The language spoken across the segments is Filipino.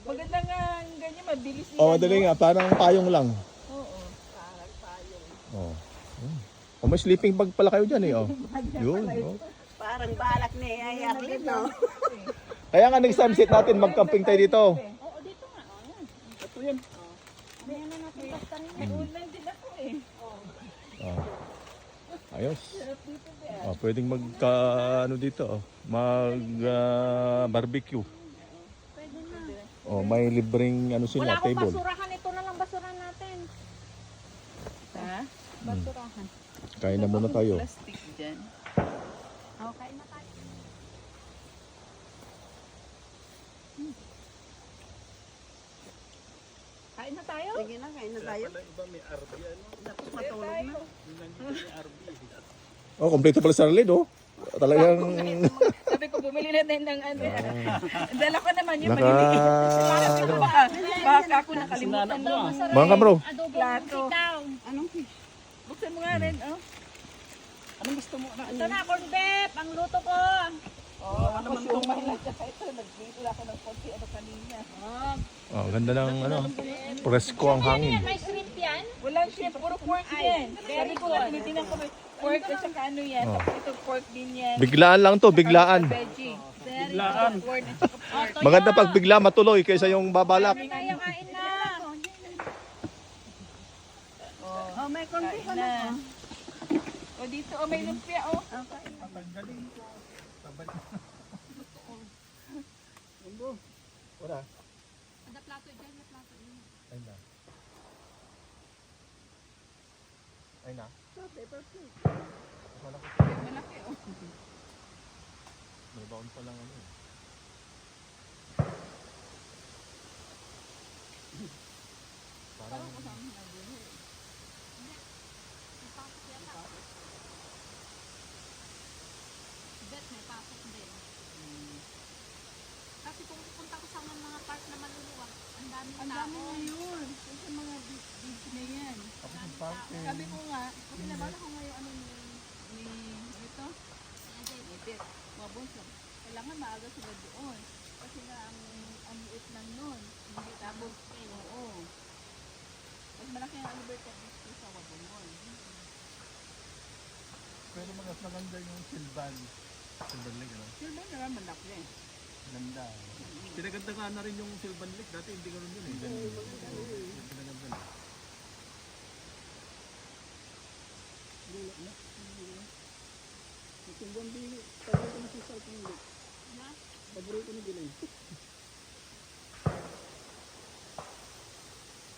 Maganda nga ganyan, mabilis yan. Oh, madali nga, parang payong lang. Oo, parang payong. Oh. Oh, may sleeping bag pala kayo dyan eh. Oh. Yun. Oh. Parang balak ni Arlene, no? Kaya nga next time sit natin, mag-camping tayo dito. Oo, dito nga. Oh, yan. Ito yan. May ano natin basta rin. Nag-online din ako eh. Oh. Ayos. Sarap dito ba? Oh, pwedeng magka ano dito, oh. Mag barbecue. Pwede na. Oh, may libreng ano Wala sila, akong table. basurahan. Ito na lang basurahan natin. Ha? Basurahan. Kain na muna tayo. Plastic dyan. Okay na tayo. Kain na tayo? Sige na, kain na tayo. Tapos matulog na. Oh, kompleto pala sa Arlene, oh. Talagang Sabi ko, bumili na din ng ano. Dala ko naman yung Naka- maliliit. Baka ako nakalimutan mo. mga kabro. Adobo Plato. sitaw. Anong fish? Buksan mo nga rin, oh. Anong gusto mo? Ito na, corn beef. Ang luto ko. Oh, ako siumay lang. Ito, nag-grito ako ng konti ano kanina. Oh, ganda ng ano. Presko ang hangin. May shrimp yan. Walang shrimp, puro pork yan. Sabi ko nga, tinitingnan ko may pork at saka ano yan. Oh. Tapos ito pork din yan. Biglaan lang to, biglaan. Veggie. Biglaan. Pork at saka pork. Maganda pag bigla matuloy kaysa yung babalak. Tayo kain na. Oh, may konti ka Kain na. na. O dito, oh, may lumpia, oh. Wala. Ada plato dyan, may plato dyan. Ay na. Ay na. Malaki, oh. May baon pa lang ano. Parang Bet, may pasok din. Kasi kung pupunta ko sa mga park na maluluwag, ang daming Ang tao. dami ngayon. Yung sa mga beach na yan. tapos yung parking. Sabi ko nga, kasi nabala ko ngayon ano ni ito, Edit, mabunso. Kailangan maaga sila doon. Kasi nga ang liit lang nun. Hindi tapos, oo. Mas malaki ang Alberta dito sa Wabongon. Pero mas maganda yung Silvan. Silvan Lake, ano? Sure ba naman malaki? Ganda. Pinaganda nga na rin yung Silvan Lake. Dati hindi ganun yun eh. Pinaganda na.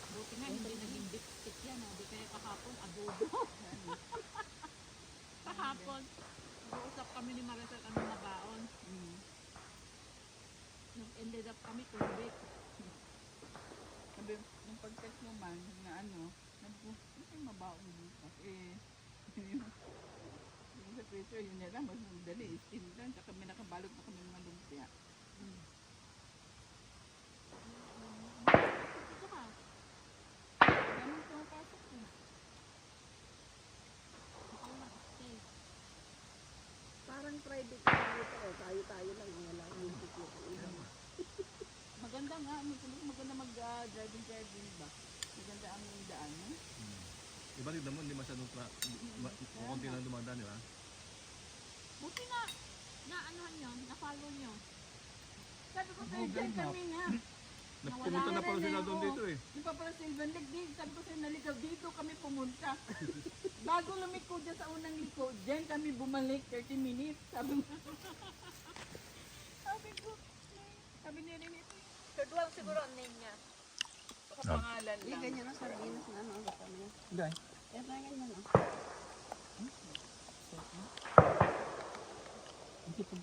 Buti nga, hindi naging dipstick yan. Di kaya kahapon, adobo. Kahapon, nag-uusap kami ni Maricel ano na baon. Ended up kami tubig. Sabi, nung pag-text mo man, na ano, ano yung mabaon dito? Yung sa picture, yun na lang, mas madali, steam lang, tsaka may nakabalot na kami mga lumpia. Ito ka. Ganun pumapasok ko. Ikaw na, stay. Parang private na dito. Tayo-tayo lang. Wala yung ticket. Maganda nga, maganda mag-driving ba? Maganda ang daan, no? Iba rin naman, hindi masyadong konti lang dumadaan, di ba? Buti na, anuhan nyo, na-follow nyo. Sabi ko sa'yo, dyan kami nga. Nagpumunta na pala sila doon dito eh. Yung pa pala Silvan Lake din, sabi ko sa'yo, naligaw dito kami pumunta. Bago lumiko dyan sa unang liko, dyan kami bumalik 30 minutes. Sabi ko, sabi niya rin ito. Third one siguro ang name niya. Baka pangalan Hindi, lang. ganyan ang sardinas na ano. Basta mo yan. Hindi. Yan na ganyan.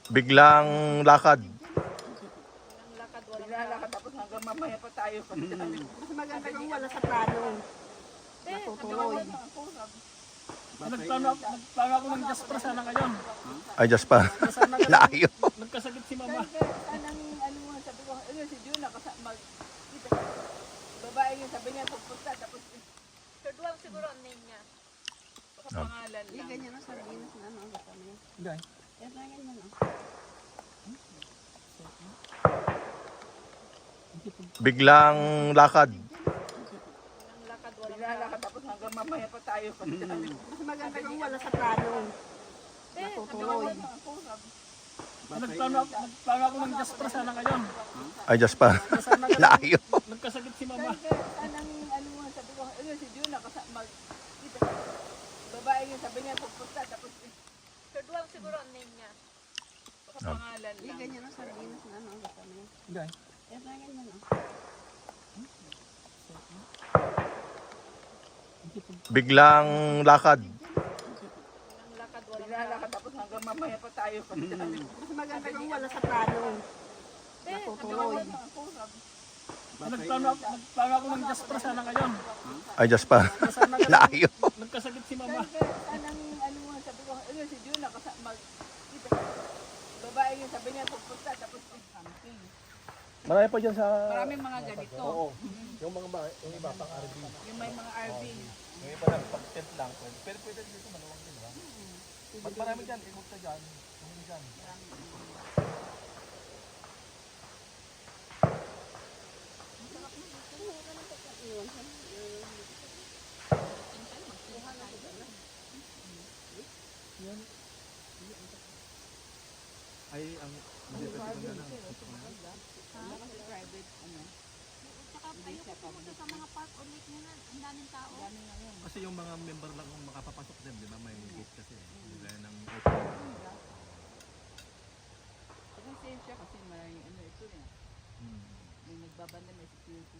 Biglang lakad. Walang lakad, walang lakad. Tapos hanggang mamaya pa tayo. Mas maganda kung wala sa plano. Natutuloy. Nagplano ako ng Jasper sana ngayon. Ay, just pa. Layo. Nagkasakit si mama. Anong ano mo, sabi ko, ano si Juna, kita. Babae yun, sabi niya, pupunta. Tapos, third one siguro ang name niya. Baka pangalan Hindi, lang. ganyan ang sardinas na ano. Basta mo yan. Hindi. Yan na ganyan. Biglang lakad. Biglalakad tapos hanggang mamaya pa tayo. Mas maganda kung wala sa plano. Natutuloy. Nagplano ako ng Jasper sana ngayon. Ay, just pa. Layo. Nagkasakit si mama. Anong ano mo, sabi ko, ayun si Juna, kita. Babae yun, sabi niya, pupunta, tapos Third one siguro ang name niya. baka pangalan Hindi, lang. ganyan ang sardinas na ano. Gusto mo yun. Hindi. Eh, na ganyan oh. Biglang lakad. Biglalakad tapos hanggang mamaya pa tayo. Mas maganda kung wala sa plano. Natutuloy. Nagplano ako ng Jasper sana ngayon. Ay, just pa. Layo. Nagkasakit si mama. Anong ano mo, sabi ko, ayun si Juna, kita. Babae yun, sabi niya, pupunta, tapos camping. Marami pa dyan sa... Maraming mga ganito. Oo. Yung iba pang RV. Yung may mga RV. Yung iba lang, pag tent lang. Pero pwede dito, maluwang din, ba? Pag marami dyan, ikot ka dyan. Tumili dyan. Ay, ang hindi pa ito na. Kasi private, ano, Saka ayoko pumunta sa mga park o lake na ang daming tao. dami na yun. Kasi yung mga member lang kung makapapasok din, di ba? May gate kasi. Hindi gaya ng open. Kasi safe siya kasi may ano ito eh. Hmm. May nagbabanda, may security.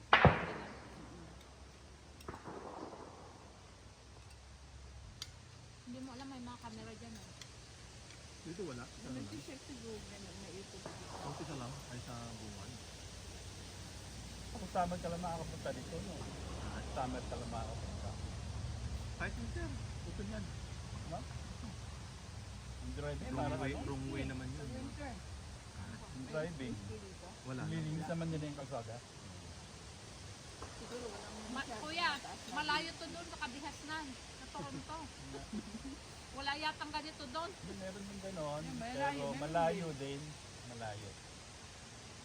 Hindi mo alam may mga camera dyan. Eh. Dito wala. Isa May lang. t-shirt siguro, may ito. Ang isa lang ay sa bungan. Kung summer ka lang makakapunta dito, no? Summer ka lang makakapunta. Kahit winter, open yan. Ang driving, Wrong parang way, ano? wrong way naman yun. Winter. Ang driving. Wala. Lilinis naman din yung kalsada. Kuya, malayo to doon sa Kabihasnan, sa Toronto. Wala yatang ganito doon. Meron din ganon, malayo, pero meron malayo din. Malayo.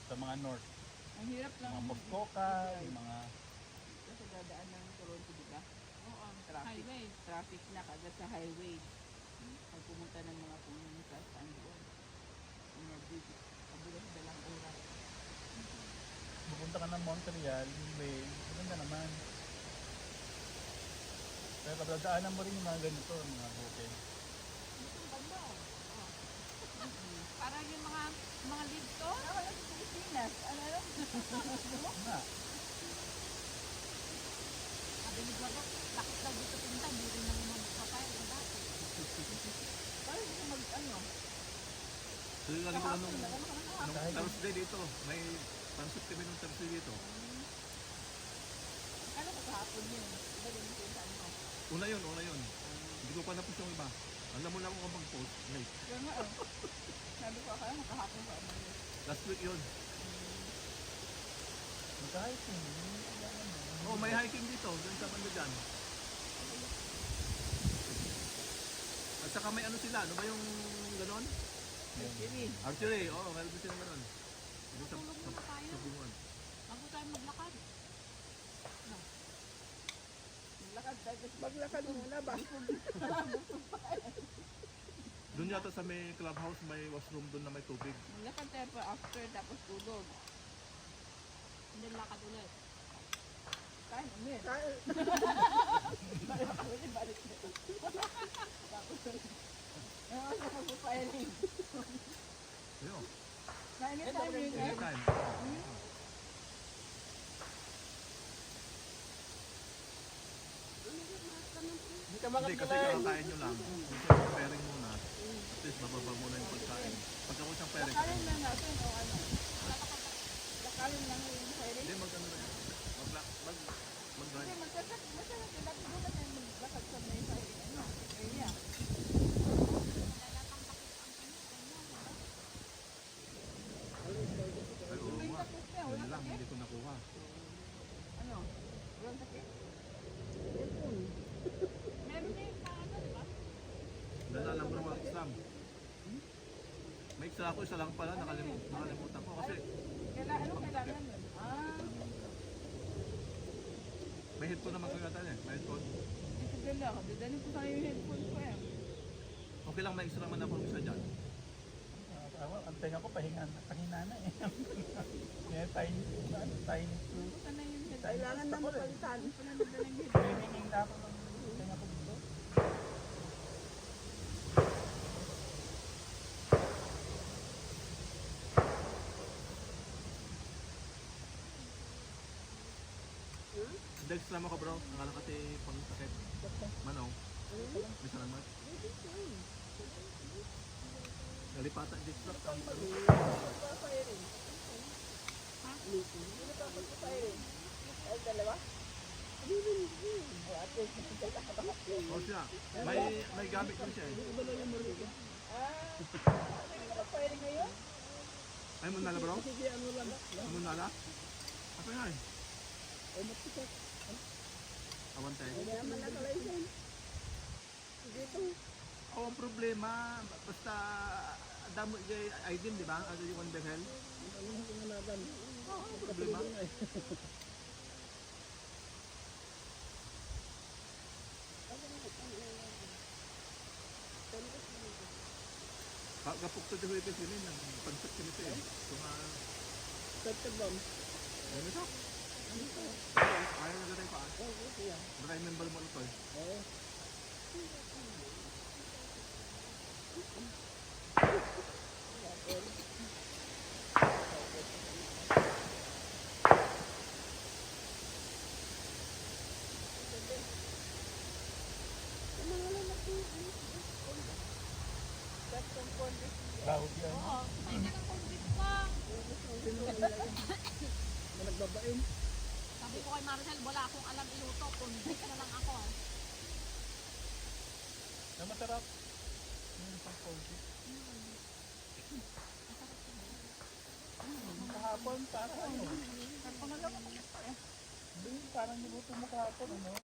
Sa mga north, Ang hirap lang. mga Muskoka, yung mga... Kasi dadaan ng Toronto, di ba? Oo, Traffic. highway. Traffic na kagad sa highway. Pag pumunta ng mga pumunta sa doon. Kabulan sa dalang oras. Pupunta ka ng Montreal, Way, maganda naman. Pero kadadaanan mo rin yung mga ganito, mga bukid. Parang yung mga live to. Wala sa Pilipinas. Ano? Na, Sabi ni Guado, bakit daw dito pinta? Hindi rin naman magpapay. Ang dati. Parang gusto ano? So yung lagi ko nung Thursday dito, may transit kami nung Thursday dito. Ano ka kahapon yun? Iba din yung pintaan mo. Una yun. Hindi ko pa napos yung iba. Alam mo lang ako mag-post. Late. Kaya nga sabi ko, akala mo kahapon pa ano yun. Last week yun. mag-hiking. Oh, may hiking dito. Doon sa banda dyan. At saka may ano sila. Ano ba yung ganon? Actually, Archery. Oo, meron din sila ganon. Doon sa, Tulog muna tayo. sa bungan. Bago tayo maglakad. maglakad tayo. Maglakad muna ba? Doon yata sa may clubhouse, may washroom doon na may tubig. Maglakad tayo pa after tapos tulog. Hindi lakad ulit. Kain ulit. Ano sa pagpapayaling? Ayun. Anytime yun eh. Anytime. Hindi, kasi kakakain nyo lang. Kung pairing muna, at least bababa muna yung pagkain. Pagka ko siyang pairing, Lakarin lang natin o ano. Lakarin lang yung pwede. hindi mag-ano na yun. Hindi, Mag-drive. magkasat. Masarap. Dati doon na tayo maglakad sa may ano, area. Ay, oo May nga. takot niya. Yun Wala lang, sakit. hindi ko nakuha. Ano? Walang sakit. Meron na yung paano, di ba? Dala lang ng mga exam. May extra ako, isa lang pala, nakalimutan ko. Kasi Ano kailangan nun? Ah, headphone naman kayo natin eh. May headphone. Ito dala ako. Dadali ko sa'yo yung headphone ko eh. Okay lang, may extra man ako isa dyan. Ang tenga ko pahina na eh. Kaya tiny tube. Ito na yung headphone. Kailangan na mapalitan. Wala na dalang headphone. Hinging na ako ng tenga ko dito. Hindi extra mo ko bro. Nakala kasi pang sakit. Manong. Bisa lang mat. Nalipatan di extra. Ay, dalawa? O siya. May gamit ko siya eh. Firing ngayon? Ay mo nala bro? Sige, ano lang. Ano nala? Apa nga eh? Ay, matikot. Awan tayo. Kaya man nakalaisen. Dito. Oh, ang problema, basta damo jay item, di ba? Ano yung under hell? Ano yung pinanagan? Oh, ang problema. Kapag to the wipes yun eh, pansat ka nito eh. Kung Tatabam. ano ito? Ayaw na tayo pa. Baka yung membal mo ito eh. Crowd yan. Oo, kumain ka ng convict ko. Nagbabain. Sabi ko kay Marcel, wala akong alam iluto. Convict na lang ako. Na masarap. Yung isang cold. Kahapon, parang ano? Hindi, parang niluto mo kahapon, ano?